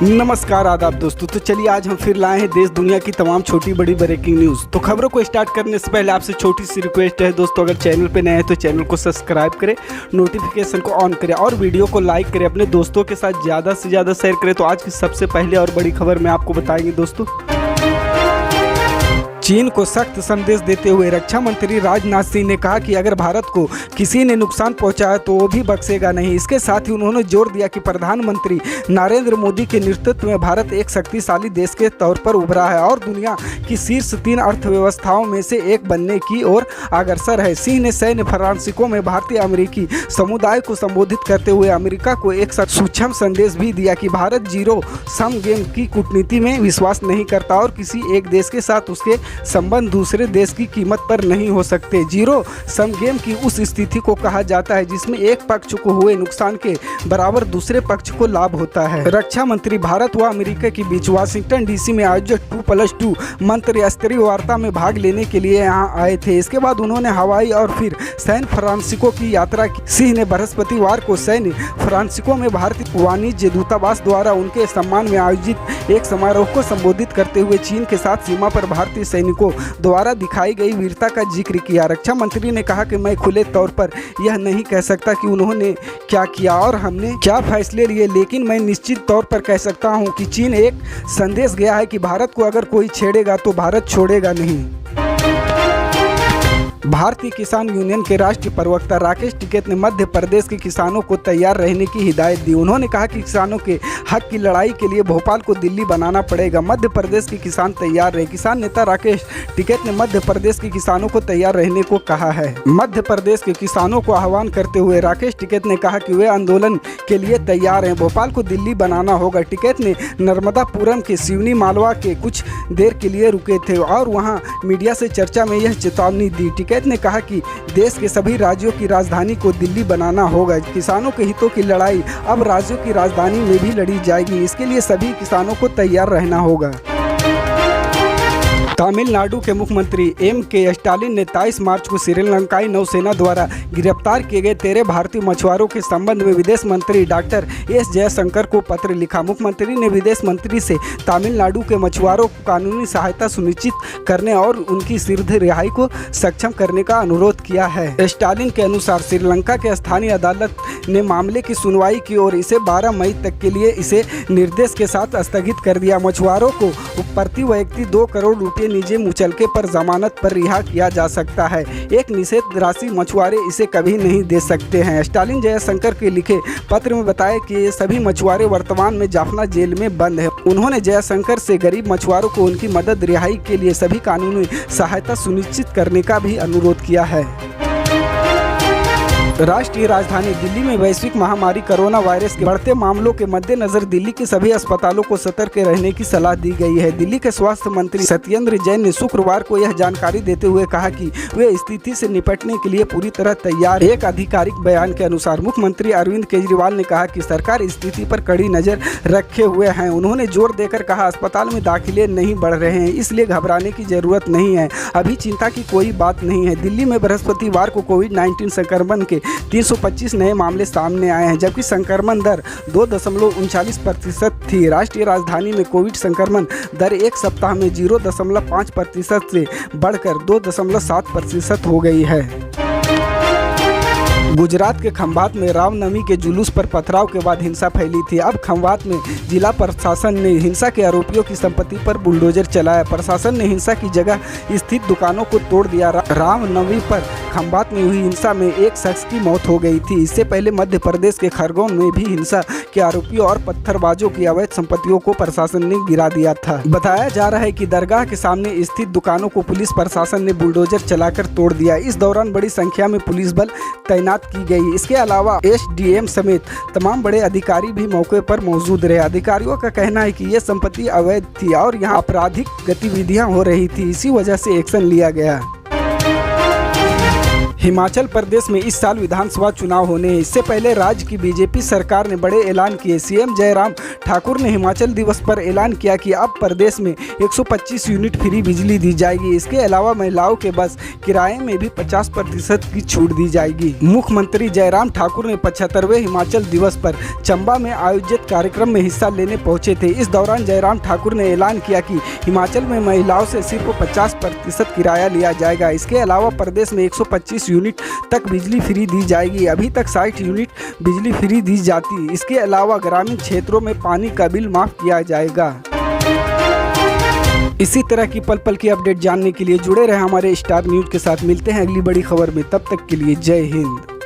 नमस्कार आदाब दोस्तों। तो चलिए आज हम फिर लाए हैं देश दुनिया की तमाम छोटी बड़ी ब्रेकिंग न्यूज़। तो खबरों को स्टार्ट करने से पहले आपसे छोटी सी रिक्वेस्ट है दोस्तों, अगर चैनल पे नए हैं तो चैनल को सब्सक्राइब करें, नोटिफिकेशन को ऑन करें और वीडियो को लाइक करें, अपने दोस्तों के साथ ज़्यादा से ज़्यादा शेयर करें। तो आज की सबसे पहले और बड़ी खबर मैं आपको बताएंगे दोस्तों। चीन को सख्त संदेश देते हुए रक्षा मंत्री राजनाथ सिंह ने कहा कि अगर भारत को किसी ने नुकसान पहुंचाया तो वो भी बख्शेगा नहीं। इसके साथ ही उन्होंने जोर दिया कि प्रधानमंत्री नरेंद्र मोदी के नेतृत्व में भारत एक शक्तिशाली देश के तौर पर उभरा है और दुनिया की शीर्ष 3 अर्थव्यवस्थाओं में से एक बनने की ओर अग्रसर है। सिंह ने सैन्य फ्रांसिको में भारतीय अमेरिकी समुदाय को संबोधित करते हुए अमेरिका को एक सूक्ष्म संदेश भी दिया कि भारत जीरो सम गेम की कूटनीति में विश्वास नहीं करता और किसी एक देश के साथ उसके संबंध दूसरे देश की कीमत पर नहीं हो सकते। जीरो सम गेम की उस स्थिति को कहा जाता है जिसमें एक पक्ष को हुए नुकसान के बराबर दूसरे पक्ष को लाभ होता है। रक्षा मंत्री भारत व अमेरिका के बीच वाशिंगटन डीसी में आयोजित 2+2 मंत्री स्तरीय वार्ता में भाग लेने के लिए यहां आए थे। इसके बाद उन्होंने हवाई और फिर सैन फ्रांसिस्को की यात्रा की। सिंह ने बृहस्पतिवार को सैन फ्रांसिस्को में भारतीय वाणिज्य दूतावास द्वारा उनके सम्मान में आयोजित एक समारोह को संबोधित करते हुए चीन के साथ सीमा पर भारतीय सैनिकों द्वारा दिखाई गई वीरता का जिक्र किया। रक्षा मंत्री ने कहा कि मैं खुले तौर पर यह नहीं कह सकता कि उन्होंने क्या किया और हमने क्या फैसले लिए, लेकिन मैं निश्चित तौर पर कह सकता हूं कि चीन एक संदेश गया है कि भारत को अगर कोई छेड़ेगा तो भारत छोड़ेगा नहीं। भारतीय किसान यूनियन के राष्ट्रीय प्रवक्ता राकेश टिकैत ने मध्य प्रदेश के किसानों को तैयार रहने की हिदायत दी। उन्होंने कहा कि किसानों के हक की लड़ाई के लिए भोपाल को दिल्ली बनाना पड़ेगा। मध्य प्रदेश के किसान तैयार रहे। किसान नेता राकेश टिकैत ने मध्य प्रदेश के किसानों को तैयार रहने को कहा है। मध्य प्रदेश के किसानों को आह्वान करते हुए राकेश टिकैत ने कहा कि वे आंदोलन के लिए तैयार हैं। भोपाल को दिल्ली बनाना होगा। टिकैत ने नर्मदापुरम के सिवनी मालवा के कुछ देर के लिए रुके थे और वहाँ मीडिया से चर्चा में यह चेतावनी दी। टिकैत ने कहा कि देश के सभी राज्यों की राजधानी को दिल्ली बनाना होगा। किसानों के हितों की लड़ाई अब राज्यों की राजधानी में भी लड़ी जाएगी। इसके लिए सभी किसानों को तैयार रहना होगा। तमिलनाडु के मुख्यमंत्री M.K. स्टालिन ने 23 मार्च को श्रीलंकाई नौसेना द्वारा गिरफ्तार किए गए 13 भारतीय मछुआरों के संबंध में विदेश मंत्री डॉक्टर S. जयशंकर को पत्र लिखा। मुख्यमंत्री ने विदेश मंत्री से तमिलनाडु के मछुआरों को कानूनी सहायता सुनिश्चित करने और उनकी शीघ्र रिहाई को सक्षम करने का अनुरोध किया है। स्टालिन के अनुसार श्रीलंका के स्थानीय अदालत ने मामले की सुनवाई की और इसे 12 मई तक के लिए इसे निर्देश के साथ स्थगित कर दिया। मछुआरों को प्रति व्यक्ति 2 करोड़ रुपये निजी मुचलके पर जमानत पर रिहा किया जा सकता है। एक निषेध राशि मछुआरे इसे कभी नहीं दे सकते हैं। स्टालिन जयशंकर के लिखे पत्र में बताया कि ये सभी मछुआरे वर्तमान में जाफना जेल में बंद है। उन्होंने जयशंकर से गरीब मछुआरों को उनकी मदद रिहाई के लिए सभी कानूनी सहायता सुनिश्चित करने का भी अनुरोध किया है। राष्ट्रीय राजधानी दिल्ली में वैश्विक महामारी कोरोना वायरस के बढ़ते मामलों के मद्देनजर दिल्ली के सभी अस्पतालों को सतर्क रहने की सलाह दी गई है। दिल्ली के स्वास्थ्य मंत्री सत्येंद्र जैन ने शुक्रवार को यह जानकारी देते हुए कहा कि वे स्थिति से निपटने के लिए पूरी तरह तैयार। एक आधिकारिक बयान के अनुसार मुख्यमंत्री अरविंद केजरीवाल ने कहा कि सरकार स्थिति पर कड़ी नजर रखे हुए हैं। उन्होंने जोर देकर कहा अस्पताल में दाखिले नहीं बढ़ रहे हैं, इसलिए घबराने की जरूरत नहीं है। अभी चिंता की कोई बात नहीं है। दिल्ली में बृहस्पतिवार को कोविड-19 संक्रमण के 325 नए मामले सामने आए हैं, जबकि संक्रमण दर 2.39% थी। राष्ट्रीय राजधानी में कोविड संक्रमण दर एक सप्ताह में 0.5% से बढ़कर 2.7% हो गई है। गुजरात के खंभात में रामनवमी के जुलूस पर पथराव के बाद हिंसा फैली थी। अब खंभात में जिला प्रशासन ने हिंसा के आरोपियों की संपत्ति पर बुलडोजर चलाया। प्रशासन ने हिंसा की जगह स्थित दुकानों को तोड़ दिया। रामनवमी पर खंभात में हुई हिंसा में एक शख्स की मौत हो गई थी। इससे पहले मध्य प्रदेश के खरगोन में भी हिंसा के आरोपियों और पत्थरबाजों की अवैध संपत्तियों को प्रशासन ने गिरा दिया था। बताया जा रहा है कि दरगाह के सामने स्थित दुकानों को पुलिस प्रशासन ने बुलडोजर चलाकर तोड़ दिया। इस दौरान बड़ी संख्या में पुलिस बल तैनात की गई। इसके अलावा SDM समेत तमाम बड़े अधिकारी भी मौके पर मौजूद रहे। अधिकारियों का कहना है कि यह संपत्ति अवैध थी और यहां आपराधिक गतिविधियां हो रही थी, इसी वजह से एक्शन लिया गया। हिमाचल प्रदेश में इस साल विधानसभा चुनाव होने हैं। इससे पहले राज्य की बीजेपी सरकार ने बड़े ऐलान किए। सीएम जयराम ठाकुर ने हिमाचल दिवस पर ऐलान किया कि अब प्रदेश में 125 यूनिट फ्री बिजली दी जाएगी। इसके अलावा महिलाओं के बस किराए में भी 50% की छूट दी जाएगी। मुख्यमंत्री जयराम ठाकुर ने 75वें हिमाचल दिवस पर चंबा में आयोजित कार्यक्रम में हिस्सा लेने पहुंचे थे। इस दौरान जयराम ठाकुर ने ऐलान किया कि हिमाचल में महिलाओं से सिर्फ 50% किराया लिया जाएगा। इसके अलावा प्रदेश में 125 यूनिट तक बिजली फ्री दी जाएगी। अभी तक 60 यूनिट बिजली फ्री दी जाती। इसके अलावा ग्रामीण क्षेत्रों में पानी का बिल माफ किया जाएगा। इसी तरह की पल पल की अपडेट जानने के लिए जुड़े रहे हमारे स्टार न्यूज के साथ। मिलते हैं अगली बड़ी खबर में, तब तक के लिए जय हिंद।